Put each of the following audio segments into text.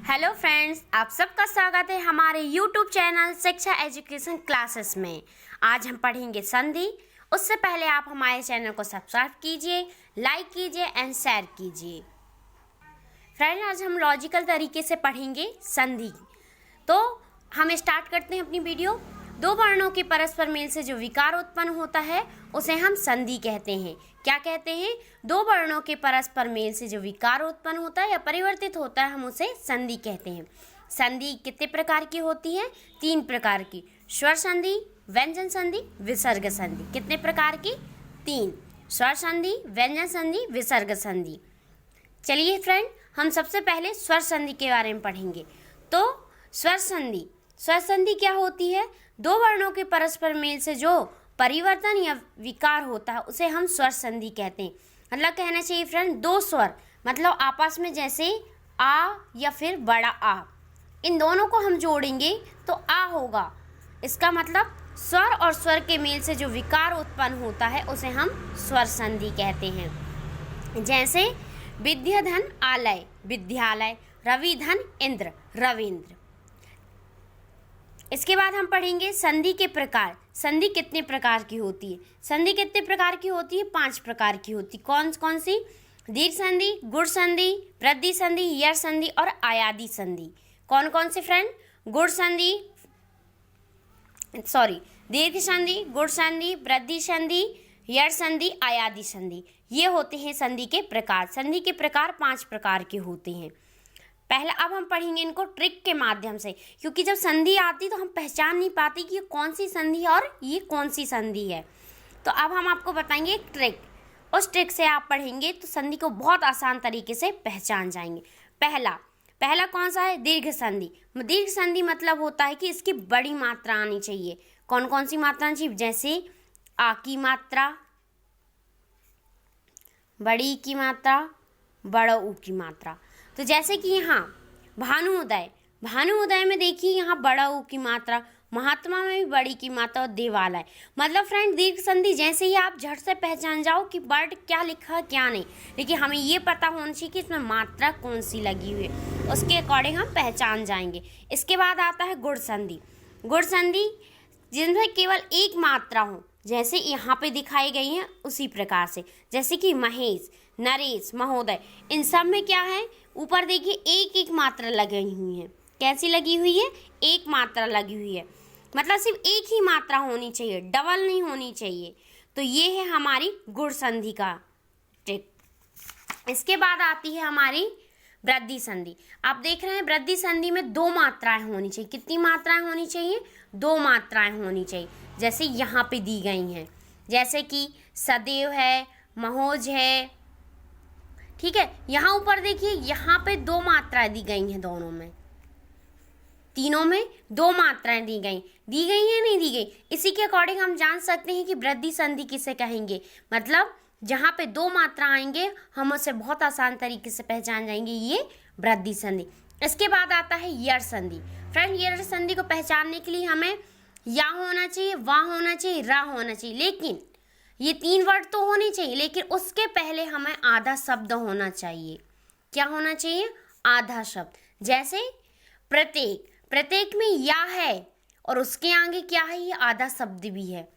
Hello friends, आप सबका स्वागत है हमारे यूट्यूब चैनल शिक्षा एजुकेशन क्लासेस में। आज हम पढ़ेंगे संधि। उससे पहले आप हमारे चैनल को सब्सक्राइब कीजिए, लाइक कीजिए एंड शेयर कीजिए। फ्रेंड्स, आज हम लॉजिकल तरीके से पढ़ेंगे संधि। तो हम स्टार्ट करते हैं अपनी वीडियो। दो वर्णों के परस्पर मेल से जो विकार उत्पन्न होता है उसे हम संधि कहते हैं। क्या कहते हैं? दो वर्णों के परस्पर मेल से जो विकार उत्पन्न होता है या परिवर्तित होता है हम उसे संधि कहते हैं। संधि कितने प्रकार की होती है? 3 प्रकार की। स्वर संधि, व्यंजन संधि, विसर्ग संधि। कितने प्रकार की? 3। स्वर संधि, व्यंजन संधि, विसर्ग संधि। चलिए फ्रेंड, हम सबसे पहले स्वर संधि के बारे में पढ़ेंगे। तो स्वर संधि क्या होती है? दो वर्णों के परस्पर मेल से जो परिवर्तन या विकार होता है उसे हम स्वर संधि कहते हैं। मतलब कहना चाहिए फ्रेंड, दो स्वर मतलब आपस में जैसे आ या फिर बड़ा आ, इन दोनों को हम जोड़ेंगे तो आ होगा। इसका मतलब स्वर और स्वर के मेल से जो विकार उत्पन्न होता है उसे हम स्वर संधि कहते हैं। जैसे विद्याधन आलय, विद्यालय, रविधन इंद्र, रविंद्र। इसके बाद हम पढ़ेंगे संधि के प्रकार। संधि कितने प्रकार की होती है? संधि कितने प्रकार की होती है? 5 प्रकार की होती। कौन कौन सी? दीर्घ संधि, गुण संधि, वृद्धि संधि, यर संधि और आयादी संधि। कौन कौन से फ्रेंड? दीर्घ संधि, गुण संधि, वृद्धि संधि, यर संधि, आयादी संधि। ये होते हैं संधि के प्रकार। संधि के प्रकार 5 प्रकार के होते हैं। पहला अब हम पढ़ेंगे इनको ट्रिक के माध्यम से, क्योंकि जब संधि आती तो हम पहचान नहीं पाती कि ये कौन सी संधि है और ये कौन सी संधि है। तो अब हम आपको बताएंगे एक ट्रिक। उस ट्रिक से आप पढ़ेंगे तो संधि को बहुत आसान तरीके से पहचान जाएंगे। पहला कौन सा है? दीर्घ संधि। दीर्घ संधि मतलब होता है कि इसकी बड़ी मात्रा आनी चाहिए। कौन कौन सी मात्रा आनी चाहिए? जैसे आ की मात्रा, बड़ी की मात्रा, बड़ा ऊ की मात्रा। तो जैसे कि यहाँ भानुउदय में देखिए यहाँ बड़ा ऊ की मात्रा, महात्मा में भी बड़ी की मात्रा और देवालय। मतलब फ्रेंड, दीर्घ संधि जैसे ही आप झट से पहचान जाओ कि वर्ड क्या लिखा है क्या नहीं, लेकिन हमें ये पता होना चाहिए कि इसमें मात्रा कौन सी लगी हुई है, उसके अकॉर्डिंग हम पहचान जाएंगे। इसके बाद आता है गुण संधि। गुण संधि जिनमें केवल एक मात्रा हो, जैसे यहाँ पे दिखाई गई है उसी प्रकार से। जैसे कि महेश, नरेश, महोदय, इन सब में क्या है? ऊपर देखिए एक एक मात्रा लगी हुई है। कैसी लगी हुई है? एक मात्रा लगी हुई है। मतलब सिर्फ एक ही मात्रा होनी चाहिए, डबल नहीं होनी चाहिए। तो ये है हमारी गुण संधि का ट्रिक। इसके बाद आती है हमारी वृद्धि संधि। आप देख रहे हैं वृद्धि संधि में 2 मात्राएं होनी चाहिए। कितनी मात्राएं होनी चाहिए? 2 मात्राएं होनी चाहिए। जैसे यहाँ पे दी गई हैं, जैसे कि सदैव है, महोज है। ठीक है, यहाँ ऊपर देखिए यहाँ पे 2 मात्राएं दी गई हैं। दोनों में, तीनों में 2 मात्राएं दी गई है नहीं दी गई। इसी के अकॉर्डिंग हम जान सकते हैं कि वृद्धि संधि किसे कहेंगे। मतलब जहाँ पे 2 मात्रा आएंगे हम उसे बहुत आसान तरीके से पहचान जाएंगे, ये वृद्धि संधि। इसके बाद आता है यर संधि। फ्रेंड, यर संधि को पहचानने के लिए हमें या होना चाहिए, वा होना चाहिए, रा होना चाहिए। लेकिन ये 3 वर्ड तो होने चाहिए, लेकिन उसके पहले हमें आधा शब्द होना चाहिए। क्या होना चाहिए? आधा शब्द। जैसे प्रत्येक में या है और उसके आगे क्या है? ये आधा शब्द भी है।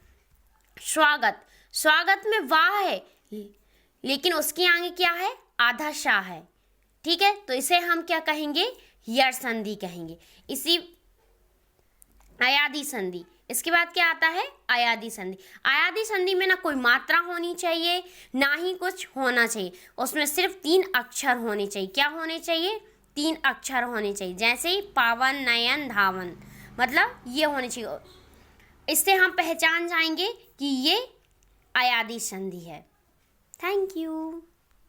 स्वागत में वाह है, लेकिन उसके आगे क्या है? आधा शाह है। ठीक है, तो इसे हम क्या कहेंगे? यर संधि कहेंगे। इसी आयादी संधि। इसके बाद क्या आता है? आयादी संधि। आयादी संधि में ना कोई मात्रा होनी चाहिए ना ही कुछ होना चाहिए, उसमें सिर्फ 3 अक्षर होने चाहिए। क्या होने चाहिए? 3 अक्षर होने चाहिए। जैसे पावन, नयन, धावन, मतलब ये होने चाहिए। इससे हम पहचान जाएंगे कि ये आयादी संधि है। Thank you.